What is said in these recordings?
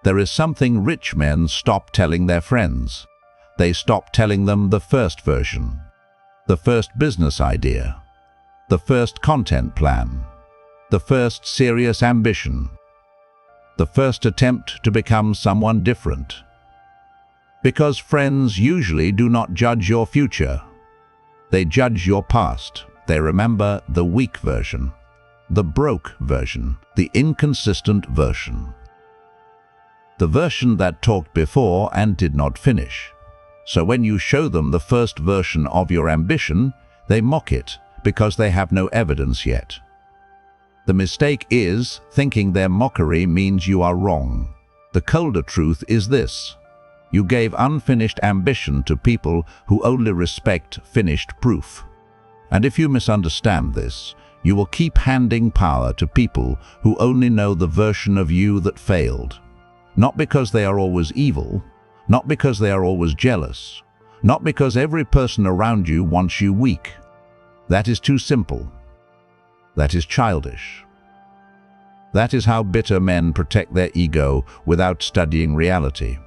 There is something rich men stop telling their friends. They stop telling them the first version, the first business idea, the first content plan, the first serious ambition, the first attempt to become someone different. Because friends usually do not judge your future. They judge your past. They remember the weak version, the broke version, the inconsistent version. The version that talked before and did not finish. So when you show them the first version of your ambition, they mock it because they have no evidence yet. The mistake is thinking their mockery means you are wrong. The colder truth is this: you gave unfinished ambition to people who only respect finished proof. And if you misunderstand this, you will keep handing power to people who only know the version of you that failed. Not because they are always evil, not because they are always jealous, not because every person around you wants you weak. That is too simple. That is childish. That is how bitter men protect their ego without studying reality.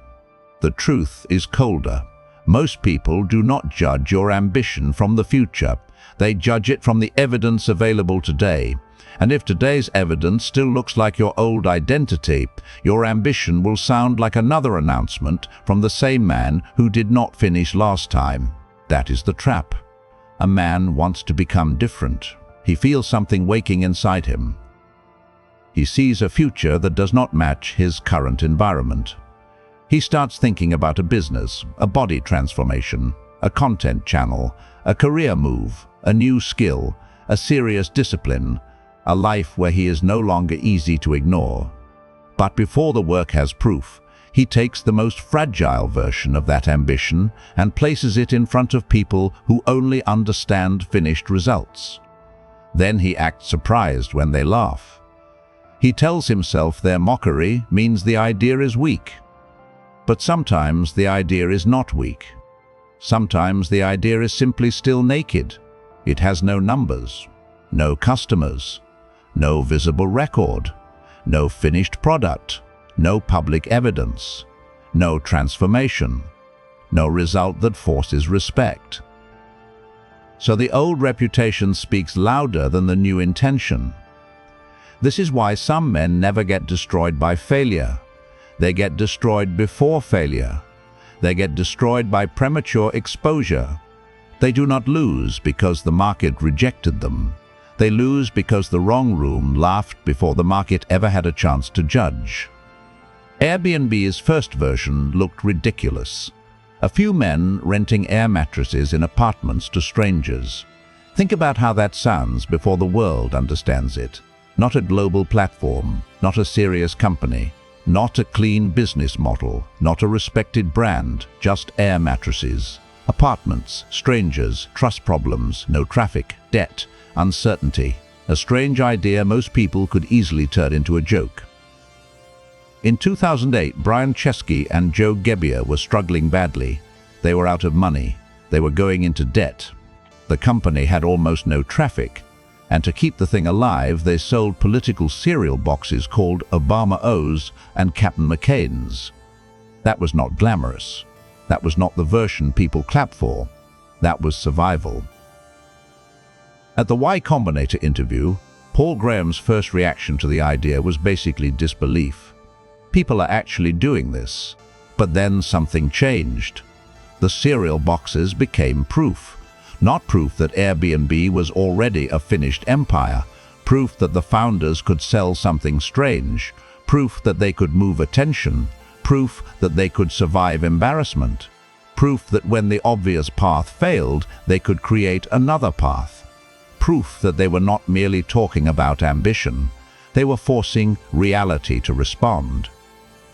The truth is colder. Most people do not judge your ambition from the future. They judge it from the evidence available today. And if today's evidence still looks like your old identity, your ambition will sound like another announcement from the same man who did not finish last time. That is the trap. A man wants to become different. He feels something waking inside him. He sees a future that does not match his current environment. He starts thinking about a business, a body transformation, a content channel, a career move, a new skill, a serious discipline, a life where he is no longer easy to ignore. But before the work has proof, he takes the most fragile version of that ambition and places it in front of people who only understand finished results. Then he acts surprised when they laugh. He tells himself their mockery means the idea is weak. But sometimes the idea is not weak. Sometimes the idea is simply still naked. It has no numbers, no customers, no visible record, no finished product, no public evidence, no transformation, no result that forces respect. So the old reputation speaks louder than the new intention. This is why some men never get destroyed by failure. They get destroyed before failure. They get destroyed by premature exposure. They do not lose because the market rejected them. They lose because the wrong room laughed before the market ever had a chance to judge. Airbnb's first version looked ridiculous. A few men renting air mattresses in apartments to strangers. Think about how that sounds before the world understands it. Not a global platform, not a serious company, not a clean business model, not a respected brand, just air mattresses. Apartments, strangers, trust problems, no traffic, debt, uncertainty. A strange idea most people could easily turn into a joke. In 2008, Brian Chesky and Joe Gebbia were struggling badly. They were out of money. They were going into debt. The company had almost no traffic. And to keep the thing alive, they sold political cereal boxes called Obama O's and Captain McCain's. That was not glamorous. That was not the version people clap for. That was survival. At the Y Combinator interview, Paul Graham's first reaction to the idea was basically disbelief. People are actually doing this. But then something changed. The cereal boxes became proof. Not proof that Airbnb was already a finished empire, proof that the founders could sell something strange, proof that they could move attention, proof that they could survive embarrassment, proof that when the obvious path failed, they could create another path, proof that they were not merely talking about ambition, they were forcing reality to respond.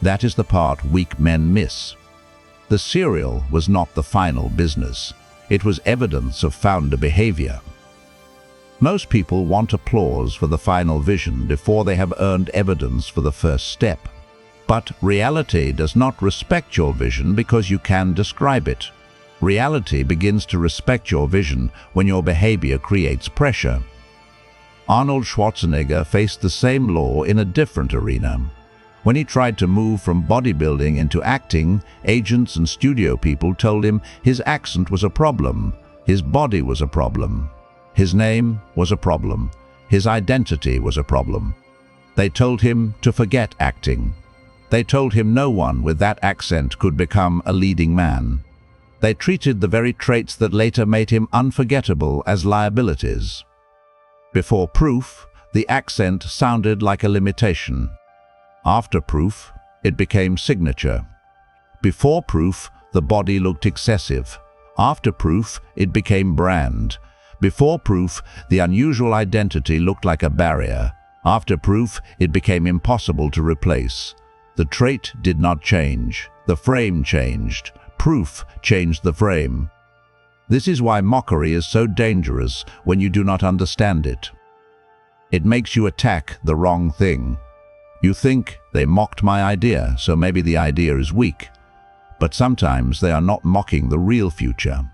That is the part weak men miss. The cereal was not the final business. It was evidence of founder behavior. Most people want applause for the final vision before they have earned evidence for the first step. But reality does not respect your vision because you can describe it. Reality begins to respect your vision when your behavior creates pressure. Arnold Schwarzenegger faced the same law in a different arena. When he tried to move from bodybuilding into acting, agents and studio people told him his accent was a problem, his body was a problem, his name was a problem, his identity was a problem. They told him to forget acting. They told him no one with that accent could become a leading man. They treated the very traits that later made him unforgettable as liabilities. Before proof, the accent sounded like a limitation. After proof, it became signature. Before proof, the body looked excessive. After proof, it became brand. Before proof, the unusual identity looked like a barrier. After proof, it became impossible to replace. The trait did not change. The frame changed. Proof changed the frame. This is why mockery is so dangerous when you do not understand it. It makes you attack the wrong thing. You think, they mocked my idea, so maybe the idea is weak. But sometimes they are not mocking the real future.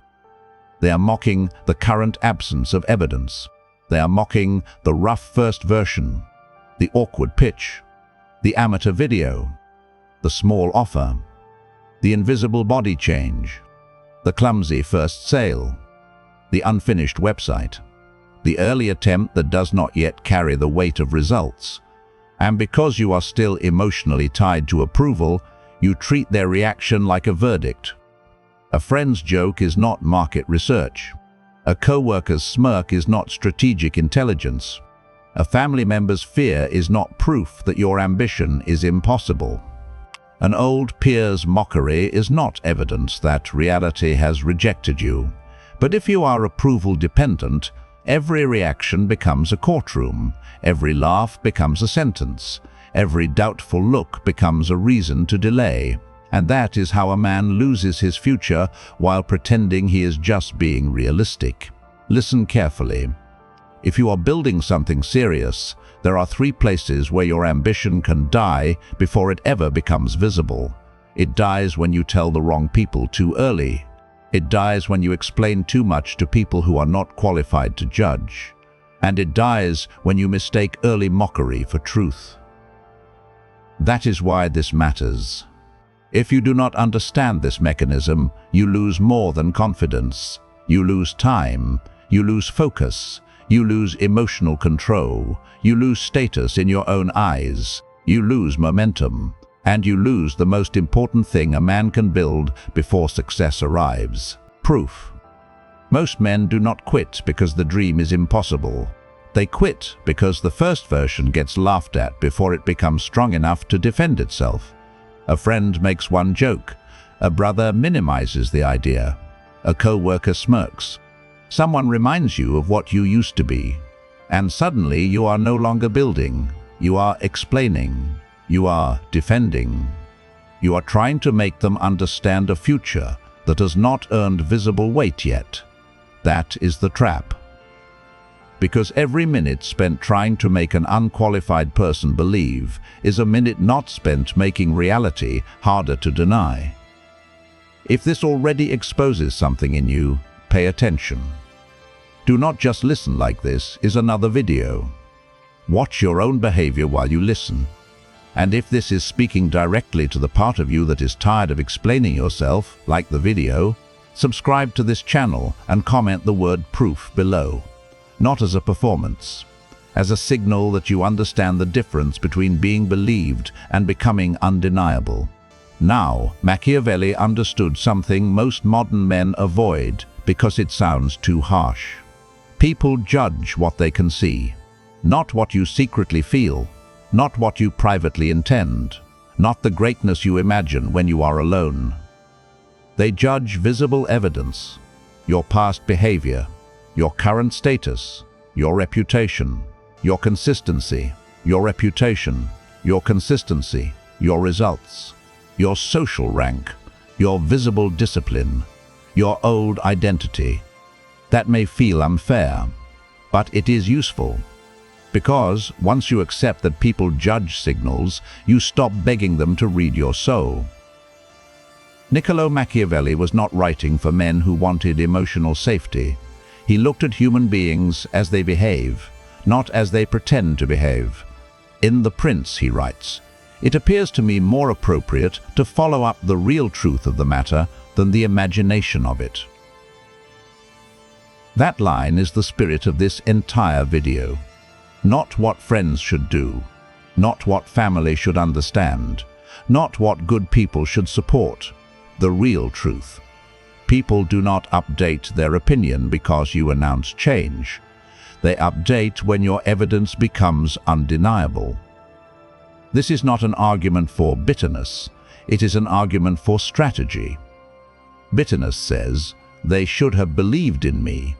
They are mocking the current absence of evidence. They are mocking the rough first version, the awkward pitch, the amateur video, the small offer, the invisible body change, the clumsy first sale, the unfinished website, the early attempt that does not yet carry the weight of results. And because you are still emotionally tied to approval, you treat their reaction like a verdict. A friend's joke is not market research. A co-worker's smirk is not strategic intelligence. A family member's fear is not proof that your ambition is impossible. An old peer's mockery is not evidence that reality has rejected you. But if you are approval dependent, every reaction becomes a courtroom. Every laugh becomes a sentence. Every doubtful look becomes a reason to delay. And that is how a man loses his future while pretending he is just being realistic. Listen carefully. If you are building something serious, there are 3 places where your ambition can die before it ever becomes visible. It dies when you tell the wrong people too early. It dies when you explain too much to people who are not qualified to judge. And it dies when you mistake early mockery for truth. That is why this matters. If you do not understand this mechanism, you lose more than confidence. You lose time. You lose focus. You lose emotional control. You lose status in your own eyes. You lose momentum. And you lose the most important thing a man can build before success arrives: proof. Most men do not quit because the dream is impossible. They quit because the first version gets laughed at before it becomes strong enough to defend itself. A friend makes one joke. A brother minimizes the idea. A co-worker smirks. Someone reminds you of what you used to be. And suddenly you are no longer building. You are explaining. You are defending. You are trying to make them understand a future that has not earned visible weight yet. That is the trap. Because every minute spent trying to make an unqualified person believe is a minute not spent making reality harder to deny. If this already exposes something in you, pay attention. Do not just listen like this is another video. Watch your own behavior while you listen. And if this is speaking directly to the part of you that is tired of explaining yourself, like the video, subscribe to this channel and comment the word proof below. Not as a performance, as a signal that you understand the difference between being believed and becoming undeniable. Now, Machiavelli understood something most modern men avoid because it sounds too harsh. People judge what they can see, not what you secretly feel, not what you privately intend, not the greatness you imagine when you are alone. They judge visible evidence, your past behavior, your current status, your reputation, your consistency, your reputation, your consistency, your results, your social rank, your visible discipline, your old identity. That may feel unfair, but it is useful. Because once you accept that people judge signals, you stop begging them to read your soul. Niccolo Machiavelli was not writing for men who wanted emotional safety. He looked at human beings as they behave, not as they pretend to behave. In The Prince, he writes, It appears to me more appropriate to follow up the real truth of the matter than the imagination of it. That line is the spirit of this entire video. Not what friends should do, not what family should understand, not what good people should support. The real truth. People do not update their opinion because you announce change. They update when your evidence becomes undeniable. This is not an argument for bitterness, it is an argument for strategy. Bitterness says, they should have believed in me.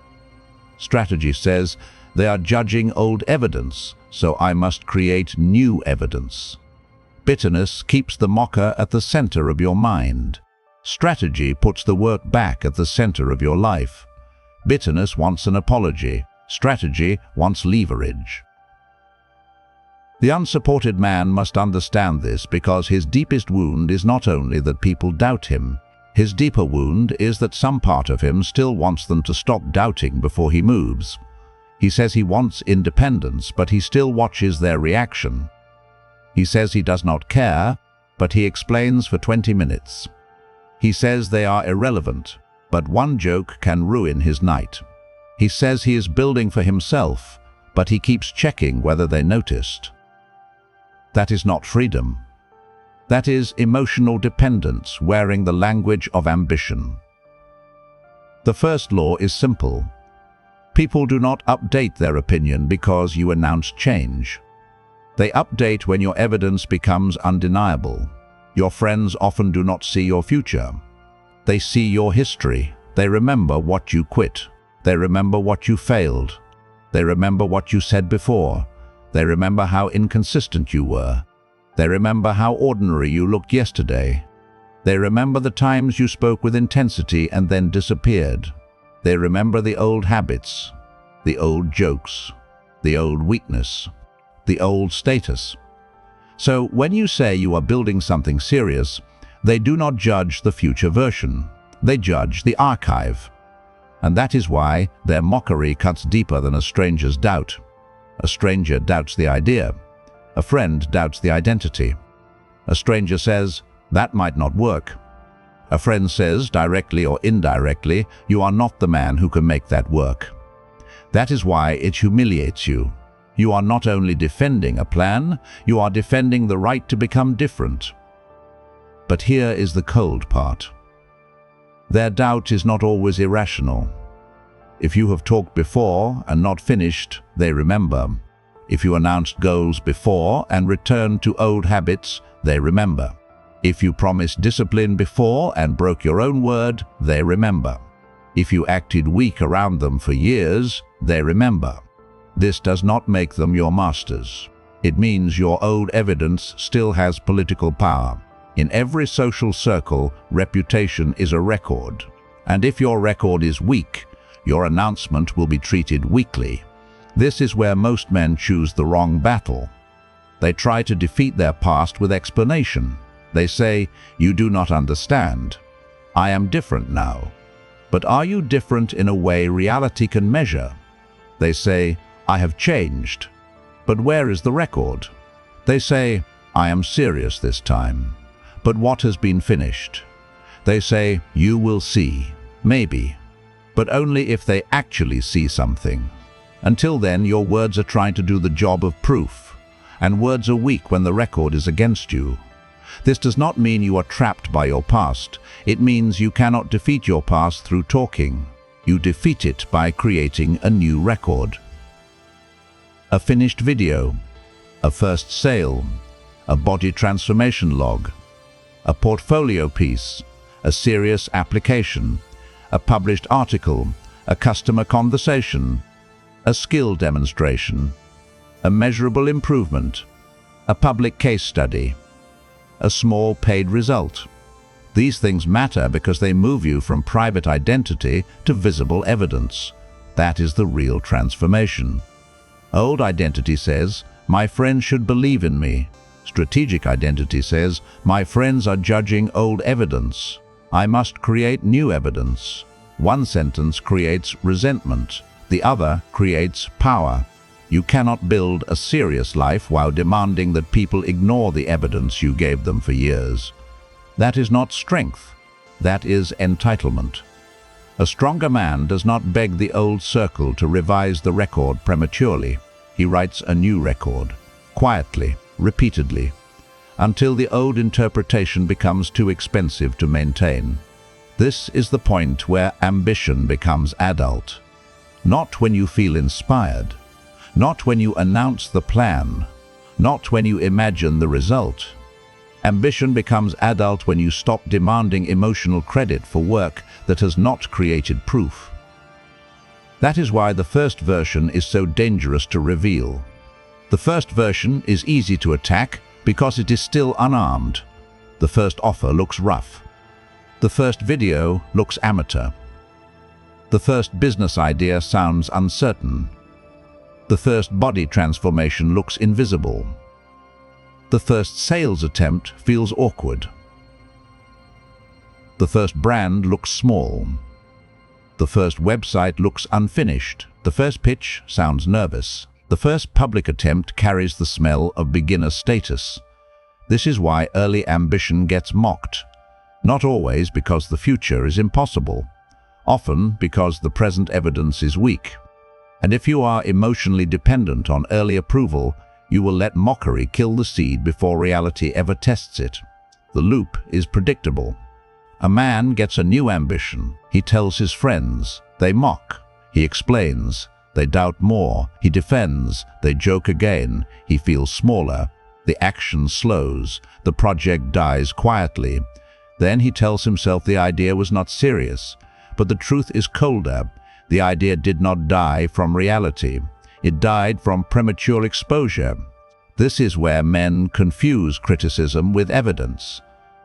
Strategy says, they are judging old evidence, so I must create new evidence. Bitterness keeps the mocker at the center of your mind. Strategy puts the work back at the center of your life. Bitterness wants an apology. Strategy wants leverage. The unsupported man must understand this because his deepest wound is not only that people doubt him. His deeper wound is that some part of him still wants them to stop doubting before he moves. He says he wants independence, but he still watches their reaction. He says he does not care, but he explains for 20 minutes. He says they are irrelevant, but one joke can ruin his night. He says he is building for himself, but he keeps checking whether they noticed. That is not freedom. That is emotional dependence wearing the language of ambition. The first law is simple. People do not update their opinion because you announce change. They update when your evidence becomes undeniable. Your friends often do not see your future. They see your history. They remember what you quit. They remember what you failed. They remember what you said before. They remember how inconsistent you were. They remember how ordinary you looked yesterday. They remember the times you spoke with intensity and then disappeared. They remember the old habits, the old jokes, the old weakness, the old status. So when you say you are building something serious, they do not judge the future version. They judge the archive. And that is why their mockery cuts deeper than a stranger's doubt. A stranger doubts the idea. A friend doubts the identity. A stranger says, that might not work. A friend says, directly or indirectly, you are not the man who can make that work. That is why it humiliates you. You are not only defending a plan, you are defending the right to become different. But here is the cold part. Their doubt is not always irrational. If you have talked before and not finished, they remember. If you announced goals before and returned to old habits, they remember. If you promised discipline before and broke your own word, they remember. If you acted weak around them for years, they remember. This does not make them your masters. It means your old evidence still has political power. In every social circle, reputation is a record. And if your record is weak, your announcement will be treated weakly. This is where most men choose the wrong battle. They try to defeat their past with explanation. They say, you do not understand. I am different now. But are you different in a way reality can measure? They say, I have changed. But where is the record? They say, I am serious this time. But what has been finished? They say, you will see. Maybe. But only if they actually see something. Until then, your words are trying to do the job of proof. And words are weak when the record is against you. This does not mean you are trapped by your past. It means you cannot defeat your past through talking. You defeat it by creating a new record. A finished video, a first sale, a body transformation log, a portfolio piece, a serious application, a published article, a customer conversation, a skill demonstration, a measurable improvement, a public case study, a small paid result. These things matter because they move you from private identity to visible evidence. That is the real transformation. Old identity says, my friends should believe in me. Strategic identity says, my friends are judging old evidence. I must create new evidence. One sentence creates resentment. The other creates power. You cannot build a serious life while demanding that people ignore the evidence you gave them for years. That is not strength. That is entitlement. A stronger man does not beg the old circle to revise the record prematurely. He writes a new record, quietly, repeatedly, until the old interpretation becomes too expensive to maintain. This is the point where ambition becomes adult. Not when you feel inspired, not when you announce the plan, not when you imagine the result. Ambition becomes adult when you stop demanding emotional credit for work that has not created proof. That is why the first version is so dangerous to reveal. The first version is easy to attack because it is still unarmed. The first offer looks rough. The first video looks amateur. The first business idea sounds uncertain. The first body transformation looks invisible. The first sales attempt feels awkward. The first brand looks small. The first website looks unfinished. The first pitch sounds nervous. The first public attempt carries the smell of beginner status. This is why early ambition gets mocked. Not always because the future is impossible. Often because the present evidence is weak. And if you are emotionally dependent on early approval, you will let mockery kill the seed before reality ever tests it. The loop is predictable. A man gets a new ambition. He tells his friends. They mock. He explains. They doubt more. He defends. They joke again. He feels smaller. The action slows. The project dies quietly. Then he tells himself the idea was not serious. But the truth is colder. The idea did not die from reality. It died from premature exposure. This is where men confuse criticism with evidence.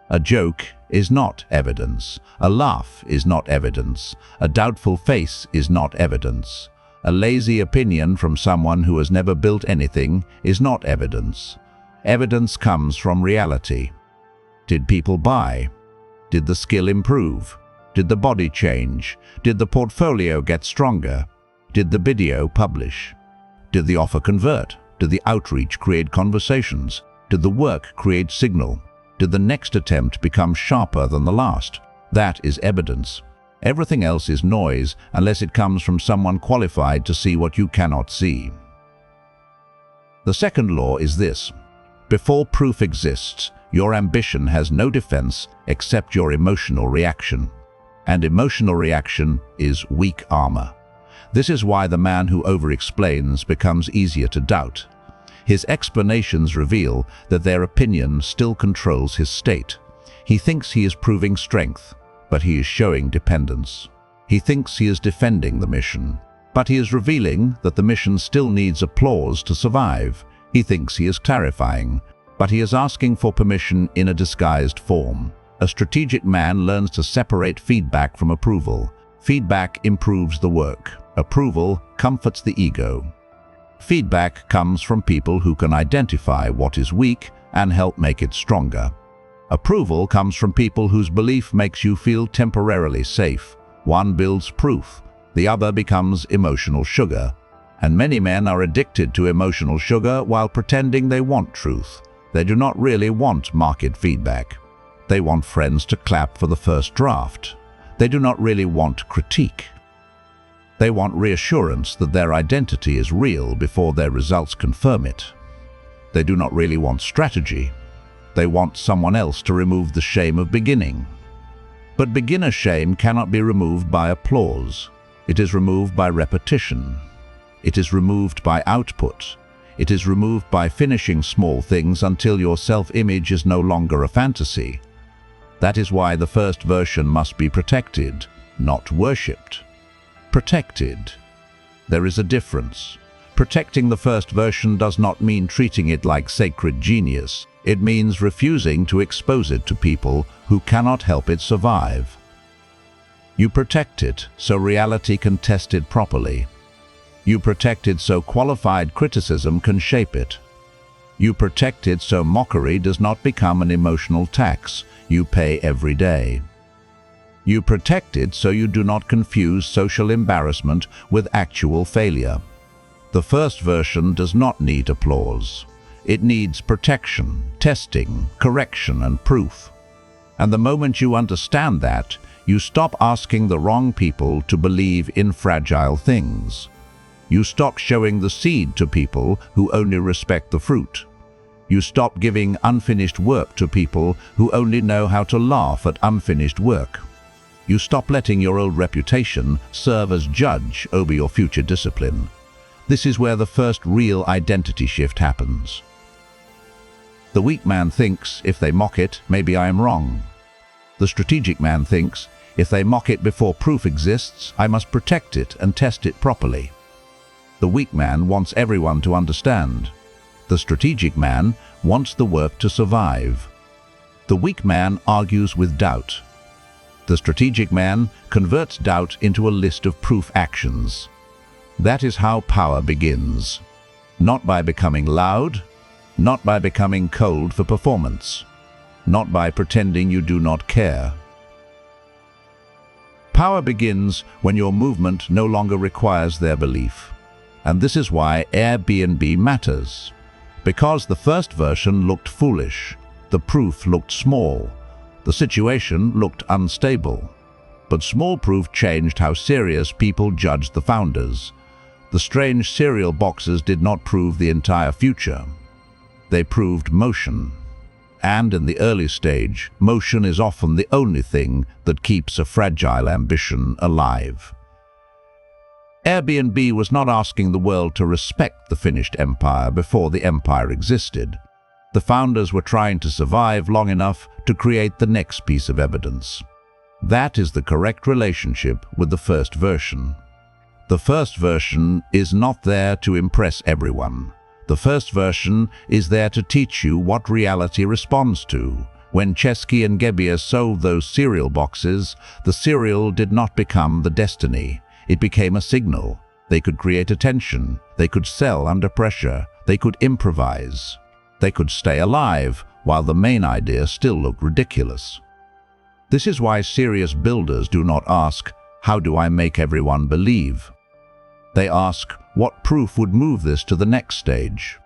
A joke is not evidence. A laugh is not evidence. A doubtful face is not evidence. A lazy opinion from someone who has never built anything is not evidence. Evidence comes from reality. Did people buy? Did the skill improve? Did the body change? Did the portfolio get stronger? Did the video publish? Did the offer convert? Did the outreach create conversations? Did the work create signal? Did the next attempt become sharper than the last? That is evidence. Everything else is noise unless it comes from someone qualified to see what you cannot see. The second law is this. Before proof exists, your ambition has no defense except your emotional reaction. And emotional reaction is weak armor. This is why the man who over-explains becomes easier to doubt. His explanations reveal that their opinion still controls his state. He thinks he is proving strength, but he is showing dependence. He thinks he is defending the mission, but he is revealing that the mission still needs applause to survive. He thinks he is clarifying, but he is asking for permission in a disguised form. A strategic man learns to separate feedback from approval. Feedback improves the work. Approval comforts the ego. Feedback comes from people who can identify what is weak and help make it stronger. Approval comes from people whose belief makes you feel temporarily safe. One builds proof, the other becomes emotional sugar. And many men are addicted to emotional sugar while pretending they want truth. They do not really want market feedback. They want friends to clap for the first draft. They do not really want critique. They want reassurance that their identity is real before their results confirm it. They do not really want strategy. They want someone else to remove the shame of beginning. But beginner shame cannot be removed by applause. It is removed by repetition. It is removed by output. It is removed by finishing small things until your self-image is no longer a fantasy. That is why the first version must be protected, not worshipped. Protected. There is a difference. Protecting the first version does not mean treating it like sacred genius. It means refusing to expose it to people who cannot help it survive. You protect it so reality can test it properly. You protect it so qualified criticism can shape it. You protect it so mockery does not become an emotional tax you pay every day. You protect it so you do not confuse social embarrassment with actual failure. The first version does not need applause. It needs protection, testing, correction, and proof. And the moment you understand that, you stop asking the wrong people to believe in fragile things. You stop showing the seed to people who only respect the fruit. You stop giving unfinished work to people who only know how to laugh at unfinished work. You stop letting your old reputation serve as judge over your future discipline. This is where the first real identity shift happens. The weak man thinks, if they mock it, maybe I am wrong. The strategic man thinks, if they mock it before proof exists, I must protect it and test it properly. The weak man wants everyone to understand. The strategic man wants the work to survive. The weak man argues with doubt. The strategic man converts doubt into a list of proof actions. That is how power begins. Not by becoming loud, not by becoming cold for performance, not by pretending you do not care. Power begins when your movement no longer requires their belief. And this is why Airbnb matters. Because the first version looked foolish, the proof looked small, the situation looked unstable. But small proof changed how serious people judged the founders. The strange cereal boxes did not prove the entire future. They proved motion. And in the early stage, motion is often the only thing that keeps a fragile ambition alive. Airbnb was not asking the world to respect the finished empire before the empire existed. The founders were trying to survive long enough to create the next piece of evidence. That is the correct relationship with the first version. The first version is not there to impress everyone. The first version is there to teach you what reality responds to. When Chesky and Gebbia sold those cereal boxes, the cereal did not become the destiny. It became a signal. They could create attention. They could sell under pressure. They could improvise. They could stay alive while the main idea still looked ridiculous. This is why serious builders do not ask, how do I make everyone believe? They ask, what proof would move this to the next stage?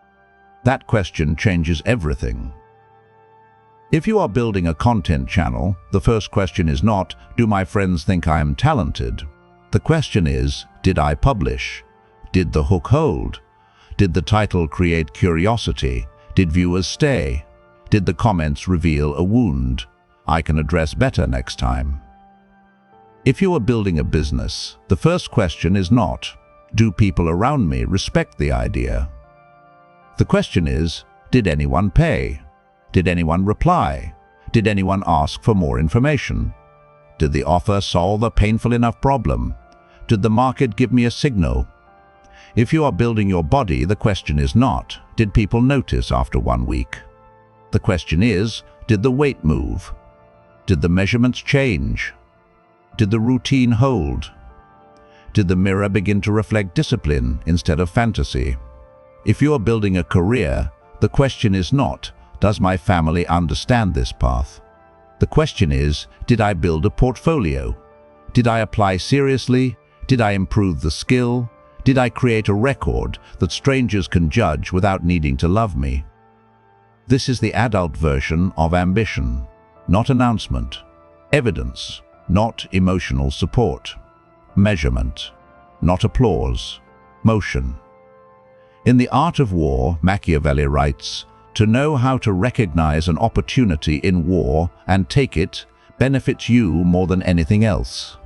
That question changes everything. If you are building a content channel, the first question is not, do my friends think I am talented? The question is, did I publish? Did the hook hold? Did the title create curiosity? Did viewers stay? Did the comments reveal a wound I can address better next time? If you are building a business, the first question is not, do people around me respect the idea? The question is, did anyone pay? Did anyone reply? Did anyone ask for more information? Did the offer solve a painful enough problem? Did the market give me a signal? If you are building your body, the question is not, did people notice after 1 week? The question is, did the weight move? Did the measurements change? Did the routine hold? Did the mirror begin to reflect discipline instead of fantasy? If you are building a career, the question is not, does my family understand this path? The question is, did I build a portfolio? Did I apply seriously? Did I improve the skill? Did I create a record that strangers can judge without needing to love me? This is the adult version of ambition, not announcement. Evidence, not emotional support. Measurement, not applause. Motion. In The Art of War, Machiavelli writes, to know how to recognize an opportunity in war and take it benefits you more than anything else.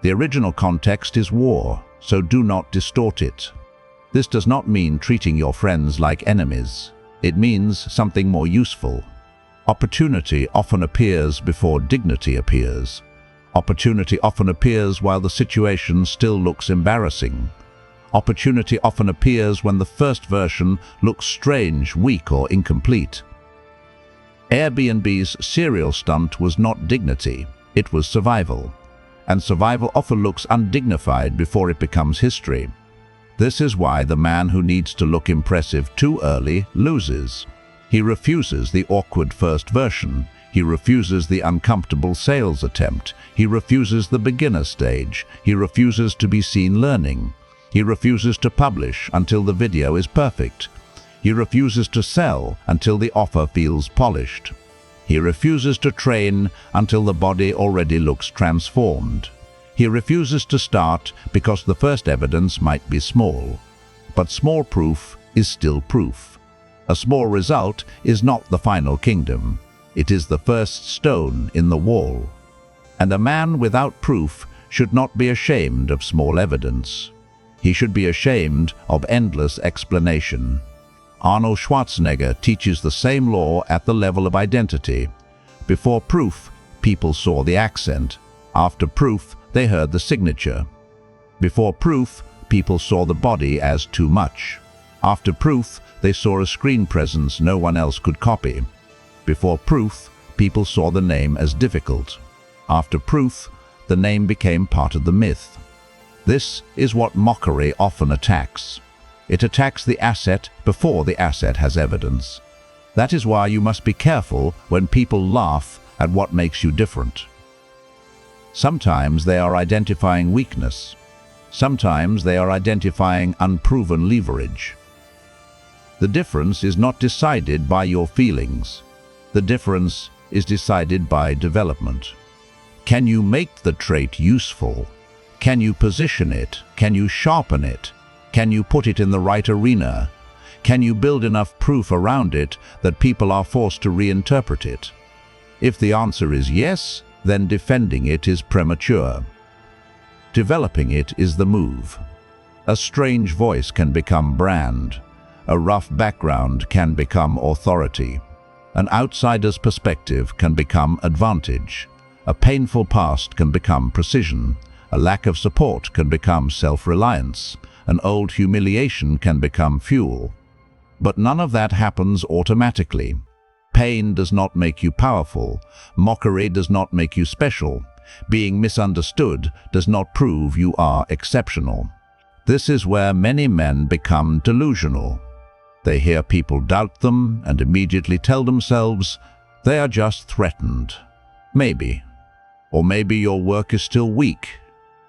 The original context is war, so do not distort it. This does not mean treating your friends like enemies. It means something more useful. Opportunity often appears before dignity appears. Opportunity often appears while the situation still looks embarrassing. Opportunity often appears when the first version looks strange, weak, or incomplete. Airbnb's cereal stunt was not dignity, it was survival. And survival often looks undignified before it becomes history. This is why the man who needs to look impressive too early loses. He refuses the awkward first version. He refuses the uncomfortable sales attempt. He refuses the beginner stage. He refuses to be seen learning. He refuses to publish until the video is perfect. He refuses to sell until the offer feels polished. He refuses to train until the body already looks transformed. He refuses to start because the first evidence might be small. But small proof is still proof. A small result is not the final kingdom. It is the first stone in the wall. And a man without proof should not be ashamed of small evidence. He should be ashamed of endless explanation. Arnold Schwarzenegger teaches the same law at the level of identity. Before proof, people saw the accent. After proof, they heard the signature. Before proof, people saw the body as too much. After proof, they saw a screen presence no one else could copy. Before proof, people saw the name as difficult. After proof, the name became part of the myth. This is what mockery often attacks. It attacks the asset before the asset has evidence. That is why you must be careful when people laugh at what makes you different. Sometimes they are identifying weakness. Sometimes they are identifying unproven leverage. The difference is not decided by your feelings. The difference is decided by development. Can you make the trait useful? Can you position it? Can you sharpen it? Can you put it in the right arena? Can you build enough proof around it that people are forced to reinterpret it? If the answer is yes, then defending it is premature. Developing it is the move. A strange voice can become brand. A rough background can become authority. An outsider's perspective can become advantage. A painful past can become precision. A lack of support can become self-reliance. An old humiliation can become fuel. But none of that happens automatically. Pain does not make you powerful. Mockery does not make you special. Being misunderstood does not prove you are exceptional. This is where many men become delusional. They hear people doubt them and immediately tell themselves they are just threatened. Maybe. Or maybe your work is still weak.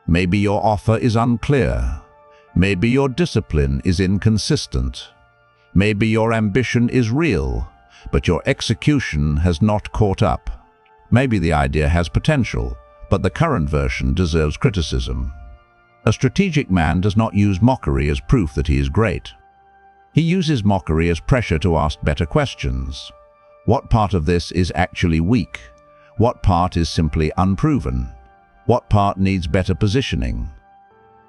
Maybe your offer is unclear. Maybe your discipline is inconsistent. Maybe your ambition is real, but your execution has not caught up. Maybe the idea has potential, but the current version deserves criticism. A strategic man does not use mockery as proof that he is great. He uses mockery as pressure to ask better questions. What part of this is actually weak? What part is simply unproven? What part needs better positioning?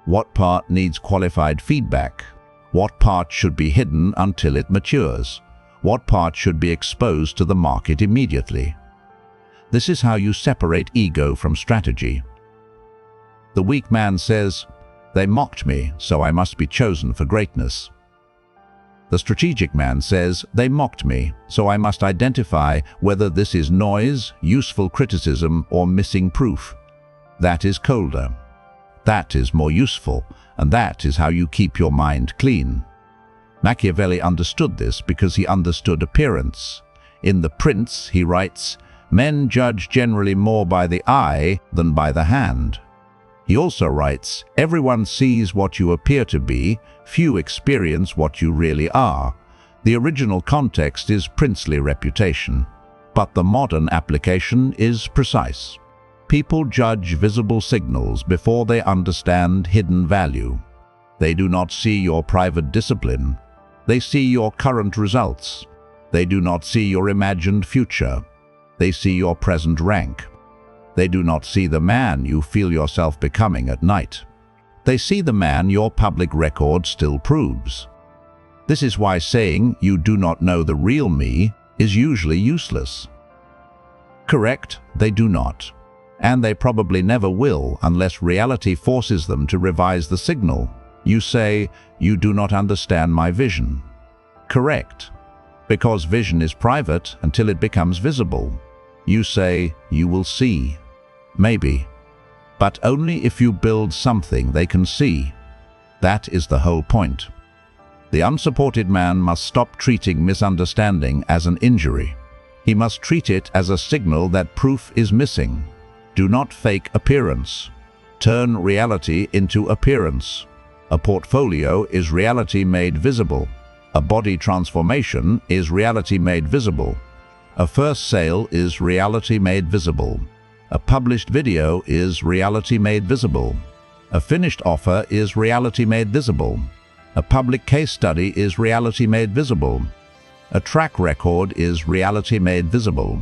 What part needs qualified feedback? What part should be hidden until it matures? What part should be exposed to the market immediately? This is how you separate ego from strategy. The weak man says, "They mocked me, so I must be chosen for greatness." The strategic man says, "They mocked me, so I must identify whether this is noise, useful criticism, or missing proof." That is colder. That is more useful, and that is how you keep your mind clean. Machiavelli understood this because he understood appearance. In The Prince, he writes, "Men judge generally more by the eye than by the hand." He also writes, "Everyone sees what you appear to be, few experience what you really are." The original context is princely reputation, but the modern application is precise. People judge visible signals before they understand hidden value. They do not see your private discipline. They see your current results. They do not see your imagined future. They see your present rank. They do not see the man you feel yourself becoming at night. They see the man your public record still proves. This is why saying you do not know the real me is usually useless. Correct, they do not. And they probably never will unless reality forces them to revise the signal. You say, "You do not understand my vision." Correct, because vision is private until it becomes visible. You say, "You will see." Maybe, but only if you build something they can see. That is the whole point. The unsupported man must stop treating misunderstanding as an injury. He must treat it as a signal that proof is missing. Do not fake appearance. Turn reality into appearance. A portfolio is reality made visible. A body transformation is reality made visible. A first sale is reality made visible. A published video is reality made visible. A finished offer is reality made visible. A public case study is reality made visible. A track record is reality made visible.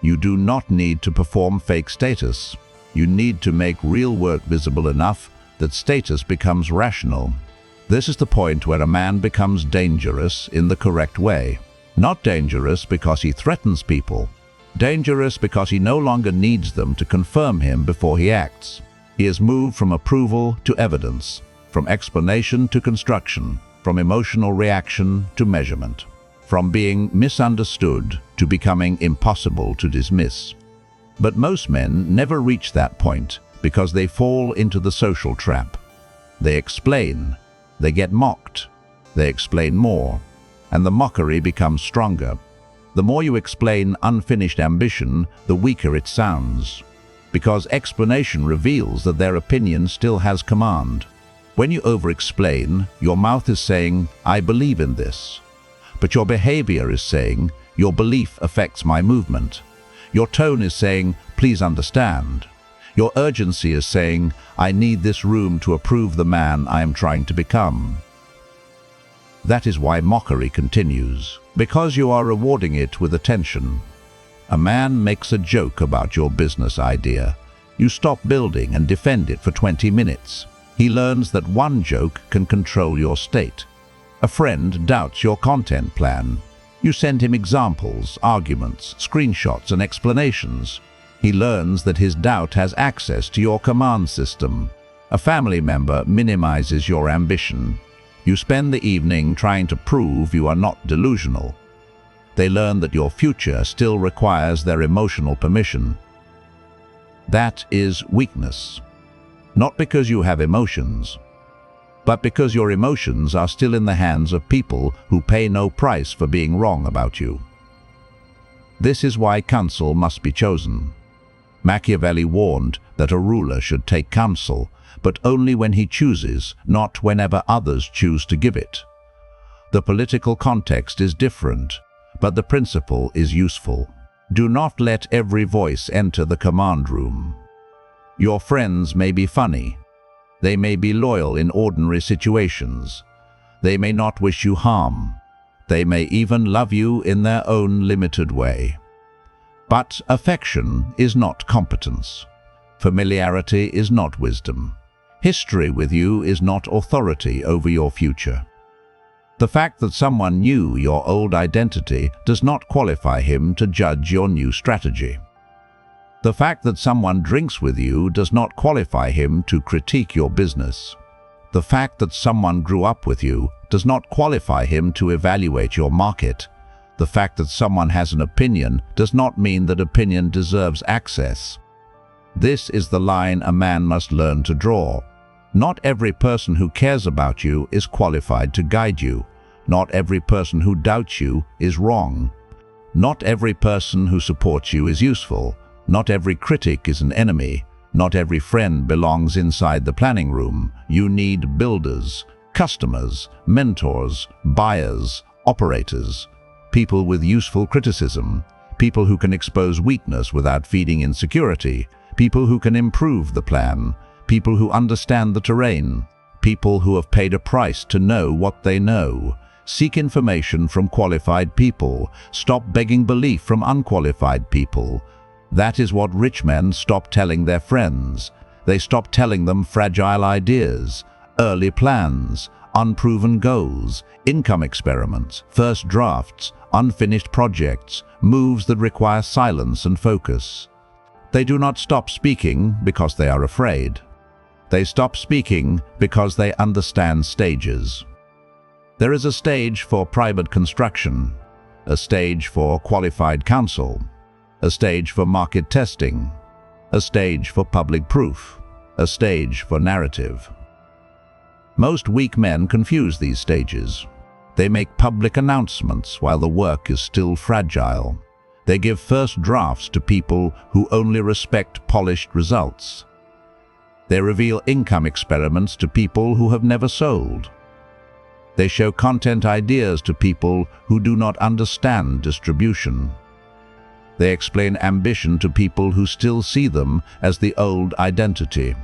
You do not need to perform fake status. You need to make real work visible enough that status becomes rational. This is the point where a man becomes dangerous in the correct way. Not dangerous because he threatens people. Dangerous because he no longer needs them to confirm him before he acts. He has moved from approval to evidence, from explanation to construction, from emotional reaction to measurement, from being misunderstood to becoming impossible to dismiss. But most men never reach that point because they fall into the social trap. They explain. They get mocked. They explain more, and the mockery becomes stronger. The more you explain unfinished ambition, the weaker it sounds, because explanation reveals that their opinion still has command. When you over-explain, your mouth is saying, "I believe in this," but your behavior is saying, "Your belief affects my movement." Your tone is saying, "Please understand." Your urgency is saying, "I need this room to approve the man I am trying to become." That is why mockery continues, because you are rewarding it with attention. A man makes a joke about your business idea. You stop building and defend it for 20 minutes. He learns that one joke can control your state. A friend doubts your content plan. You send him examples, arguments, screenshots, and explanations. He learns that his doubt has access to your command system. A family member minimizes your ambition. You spend the evening trying to prove you are not delusional. They learn that your future still requires their emotional permission. That is weakness. Not because you have emotions, but because your emotions are still in the hands of people who pay no price for being wrong about you. This is why counsel must be chosen. Machiavelli warned that a ruler should take counsel, but only when he chooses, not whenever others choose to give it. The political context is different, but the principle is useful. Do not let every voice enter the command room. Your friends may be funny. They may be loyal in ordinary situations. They may not wish you harm. They may even love you in their own limited way. But affection is not competence. Familiarity is not wisdom. History with you is not authority over your future. The fact that someone knew your old identity does not qualify him to judge your new strategy. The fact that someone drinks with you does not qualify him to critique your business. The fact that someone grew up with you does not qualify him to evaluate your market. The fact that someone has an opinion does not mean that opinion deserves access. This is the line a man must learn to draw. Not every person who cares about you is qualified to guide you. Not every person who doubts you is wrong. Not every person who supports you is useful. Not every critic is an enemy. Not every friend belongs inside the planning room. You need builders, customers, mentors, buyers, operators, people with useful criticism, people who can expose weakness without feeding insecurity, people who can improve the plan, people who understand the terrain, people who have paid a price to know what they know. Seek information from qualified people. Stop begging belief from unqualified people. That is what rich men stop telling their friends. They stop telling them fragile ideas, early plans, unproven goals, income experiments, first drafts, unfinished projects, moves that require silence and focus. They do not stop speaking because they are afraid. They stop speaking because they understand stages. There is a stage for private construction, a stage for qualified counsel, a stage for market testing, a stage for public proof, a stage for narrative. Most weak men confuse these stages. They make public announcements while the work is still fragile. They give first drafts to people who only respect polished results. They reveal income experiments to people who have never sold. They show content ideas to people who do not understand distribution. They explain ambition to people who still see them as the old identity.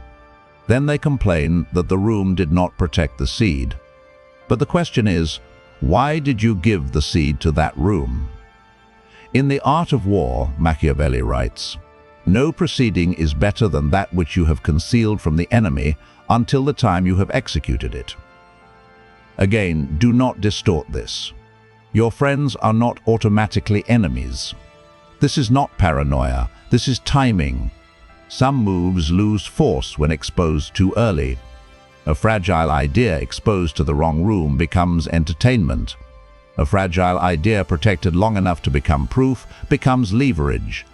Then they complain that the room did not protect the seed. But the question is, why did you give the seed to that room? In The Art of War, Machiavelli writes, "No proceeding is better than that which you have concealed from the enemy until the time you have executed it." Again, do not distort this. Your friends are not automatically enemies. This is not paranoia, this is timing. Some moves lose force when exposed too early. A fragile idea exposed to the wrong room becomes entertainment. A fragile idea protected long enough to become proof becomes leverage.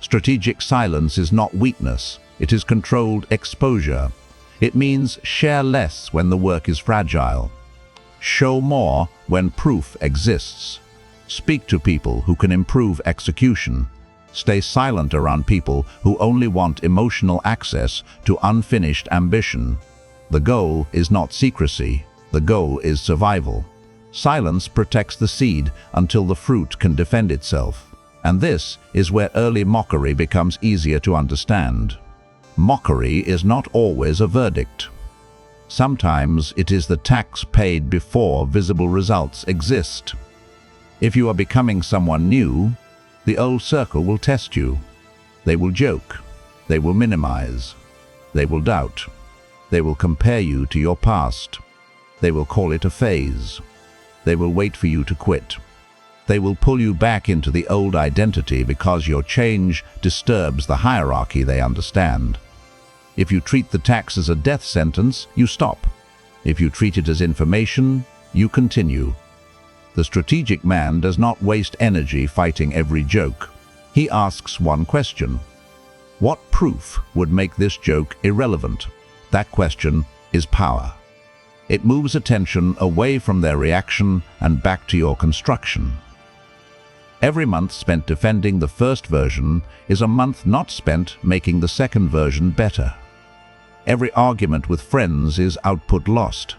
Strategic silence is not weakness, it is controlled exposure. It means share less when the work is fragile. Show more when proof exists. Speak to people who can improve execution. Stay silent around people who only want emotional access to unfinished ambition. The goal is not secrecy, the goal is survival. Silence protects the seed until the fruit can defend itself. And this is where early mockery becomes easier to understand. Mockery is not always a verdict. Sometimes it is the tax paid before visible results exist. If you are becoming someone new, the old circle will test you. They will joke. They will minimize. They will doubt. They will compare you to your past. They will call it a phase. They will wait for you to quit. They will pull you back into the old identity because your change disturbs the hierarchy they understand. If you treat the tax as a death sentence, you stop. If you treat it as information, you continue. The strategic man does not waste energy fighting every joke. He asks one question. What proof would make this joke irrelevant? That question is power. It moves attention away from their reaction and back to your construction. Every month spent defending the first version is a month not spent making the second version better. Every argument with friends is output lost.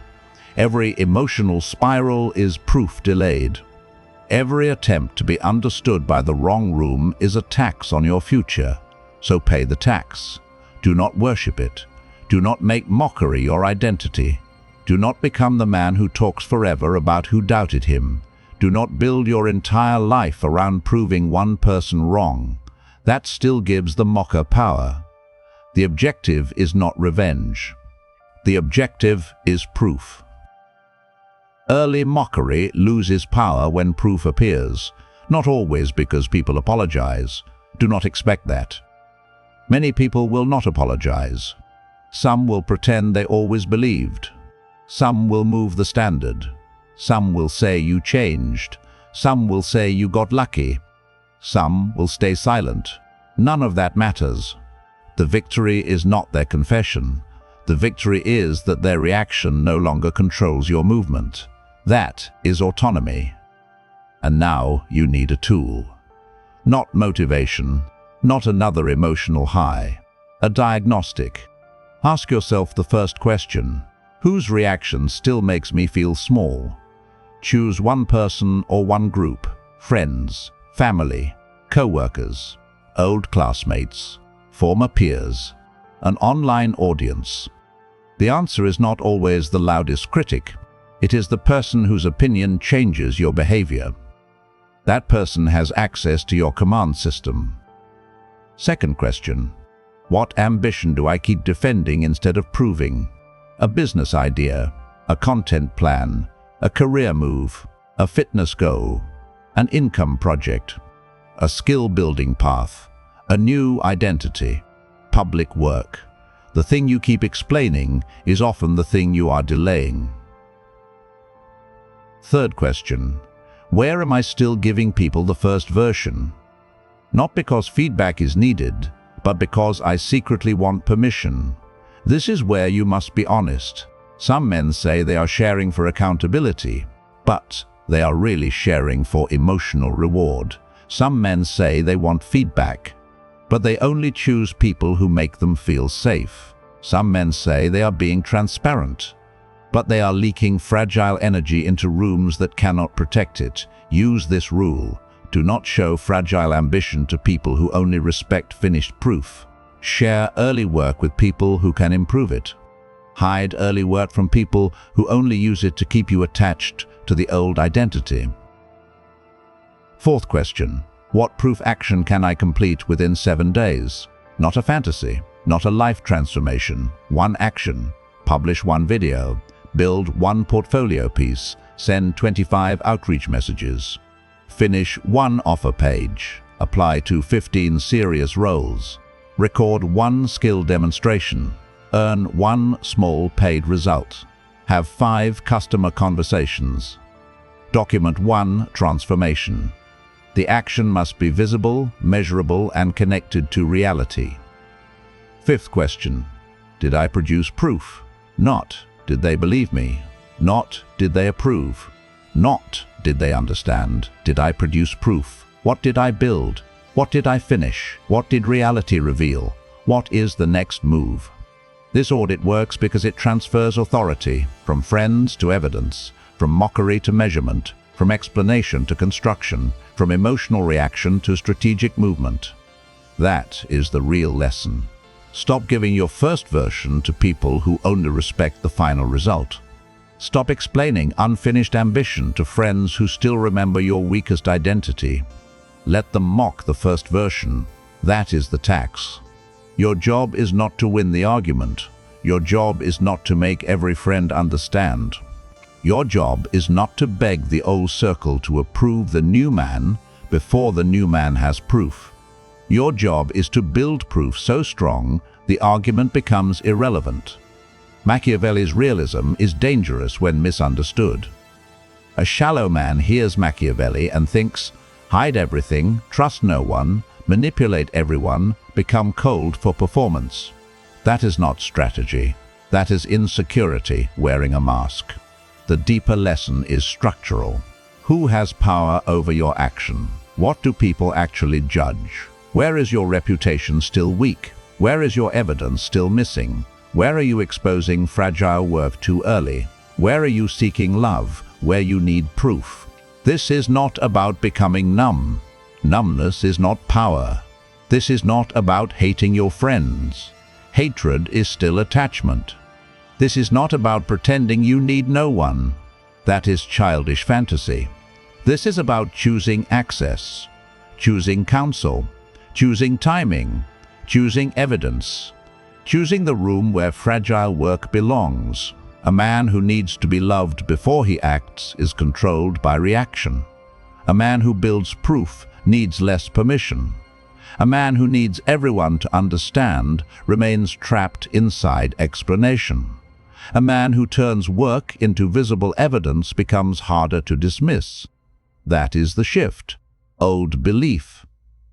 Every emotional spiral is proof delayed. Every attempt to be understood by the wrong room is a tax on your future. So pay the tax. Do not worship it. Do not make mockery your identity. Do not become the man who talks forever about who doubted him. Do not build your entire life around proving one person wrong. That still gives the mocker power. The objective is not revenge. The objective is proof. Early mockery loses power when proof appears, not always because people apologize. Do not expect that. Many people will not apologize. Some will pretend they always believed. Some will move the standard. Some will say you changed. Some will say you got lucky. Some will stay silent. None of that matters. The victory is not their confession. The victory is that their reaction no longer controls your movement. That is autonomy. And now you need a tool. Not motivation, not another emotional high. A diagnostic. Ask yourself the first question. Whose reaction still makes me feel small? Choose one person or one group. Friends, family, co-workers, old classmates, former peers, an online audience. The answer is not always the loudest critic. It is the person whose opinion changes your behavior. That person has access to your command system. Second question. What ambition do I keep defending instead of proving? A business idea, a content plan, a career move, a fitness goal, an income project, a skill-building path, a new identity, public work. The thing you keep explaining is often the thing you are delaying. Third question. Where am I still giving people the first version? Not because feedback is needed, but because I secretly want permission. This is where you must be honest. Some men say they are sharing for accountability, but they are really sharing for emotional reward. Some men say they want feedback, but they only choose people who make them feel safe. Some men say they are being transparent, but they are leaking fragile energy into rooms that cannot protect it. Use this rule. Do not show fragile ambition to people who only respect finished proof. Share early work with people who can improve it. Hide early work from people who only use it to keep you attached to the old identity. Fourth question. What proof action can I complete within 7 days? Not a fantasy, not a life transformation. One action. Publish one video. Build one portfolio piece. Send 25 outreach messages. Finish one offer page. Apply to 15 serious roles. Record one skill demonstration. Earn one small paid result. Have 5 customer conversations. Document one transformation. The action must be visible, measurable, and connected to reality. Fifth question. Did I produce proof? Not, did they believe me? Not, did they approve? Not, did they understand? Did I produce proof? What did I build? What did I finish? What did reality reveal? What is the next move? This audit works because it transfers authority from friends to evidence, from mockery to measurement, from explanation to construction, from emotional reaction to strategic movement. That is the real lesson. Stop giving your first version to people who only respect the final result. Stop explaining unfinished ambition to friends who still remember your weakest identity. Let them mock the first version. That is the tax. Your job is not to win the argument. Your job is not to make every friend understand. Your job is not to beg the old circle to approve the new man before the new man has proof. Your job is to build proof so strong the argument becomes irrelevant. Machiavelli's realism is dangerous when misunderstood. A shallow man hears Machiavelli and thinks, hide everything, trust no one, manipulate everyone, become cold for performance. That is not strategy. That is insecurity wearing a mask. The deeper lesson is structural. Who has power over your action? What do people actually judge? Where is your reputation still weak? Where is your evidence still missing? Where are you exposing fragile work too early? Where are you seeking love where you need proof? This is not about becoming numb. Numbness is not power. This is not about hating your friends. Hatred is still attachment. This is not about pretending you need no one. That is childish fantasy. This is about choosing access, choosing counsel, choosing timing, choosing evidence, choosing the room where fragile work belongs. A man who needs to be loved before he acts is controlled by reaction. A man who builds proof needs less permission. A man who needs everyone to understand remains trapped inside explanation. A man who turns work into visible evidence becomes harder to dismiss. That is the shift. Old belief.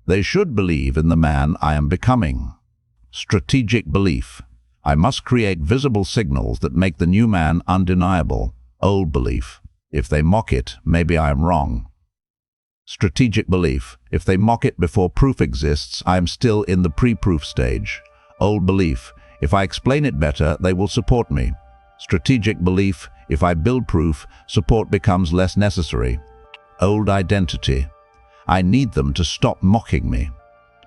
They should believe in the man I am becoming. Strategic belief. I must create visible signals that make the new man undeniable. Old belief. If they mock it, maybe I am wrong. Strategic belief. If they mock it before proof exists, I am still in the pre-proof stage. Old belief. If I explain it better, they will support me. Strategic belief. If I build proof, support becomes less necessary. Old identity. I need them to stop mocking me.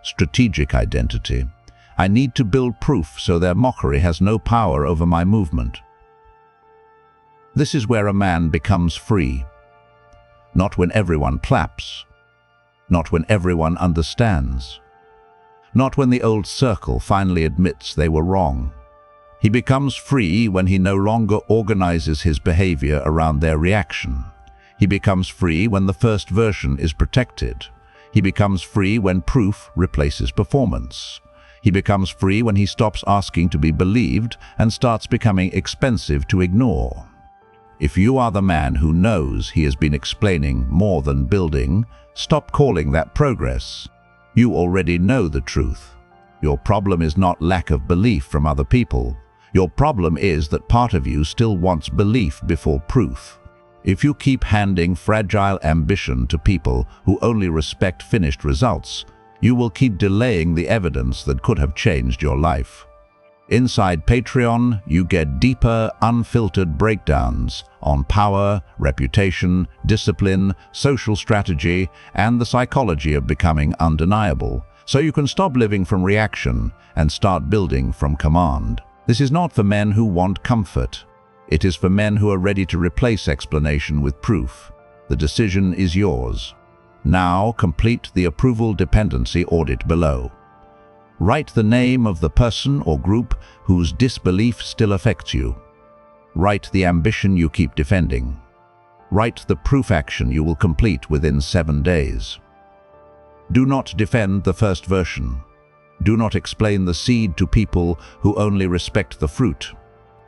Strategic identity. I need to build proof so their mockery has no power over my movement. This is where a man becomes free. Not when everyone claps. Not when everyone understands. Not when the old circle finally admits they were wrong. He becomes free when he no longer organizes his behavior around their reaction. He becomes free when the first version is protected. He becomes free when proof replaces performance. He becomes free when he stops asking to be believed and starts becoming expensive to ignore. If you are the man who knows he has been explaining more than building, stop calling that progress. You already know the truth. Your problem is not lack of belief from other people. Your problem is that part of you still wants belief before proof. If you keep handing fragile ambition to people who only respect finished results, you will keep delaying the evidence that could have changed your life. Inside Patreon, you get deeper, unfiltered breakdowns on power, reputation, discipline, social strategy, and the psychology of becoming undeniable, so you can stop living from reaction and start building from command. This is not for men who want comfort. It is for men who are ready to replace explanation with proof. The decision is yours. Now, complete the approval dependency audit below. Write the name of the person or group whose disbelief still affects you. Write the ambition you keep defending. Write the proof action you will complete within 7 days. Do not defend the first version. Do not explain the seed to people who only respect the fruit.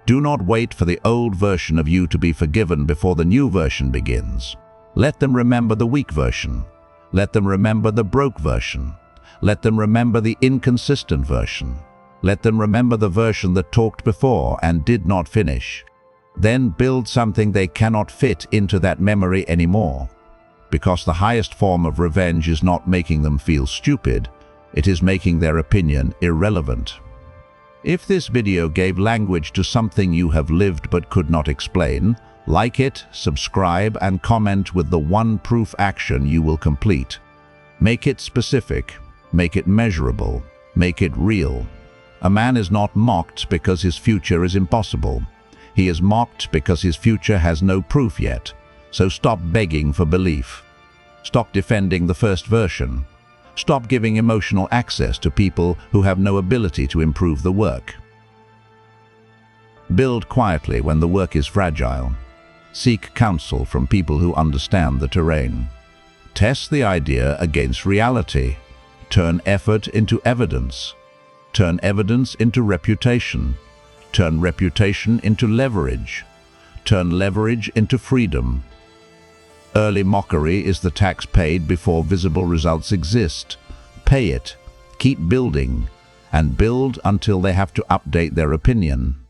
Do not wait for the old version of you to be forgiven before the new version begins. Let them remember the weak version. Let them remember the broke version. Let them remember the inconsistent version. Let them remember the version that talked before and did not finish. Then build something they cannot fit into that memory anymore. Because the highest form of revenge is not making them feel stupid, it is making their opinion irrelevant. If this video gave language to something you have lived but could not explain, like it, subscribe, and comment with the one proof action you will complete. Make it specific. Make it measurable. Make it real. A man is not mocked because his future is impossible. He is mocked because his future has no proof yet. So stop begging for belief. Stop defending the first version. Stop giving emotional access to people who have no ability to improve the work. Build quietly when the work is fragile. Seek counsel from people who understand the terrain. Test the idea against reality. Turn effort into evidence. Turn evidence into reputation. Turn reputation into leverage. Turn leverage into freedom. Early mockery is the tax paid before visible results exist. Pay it, keep building, and build until they have to update their opinion.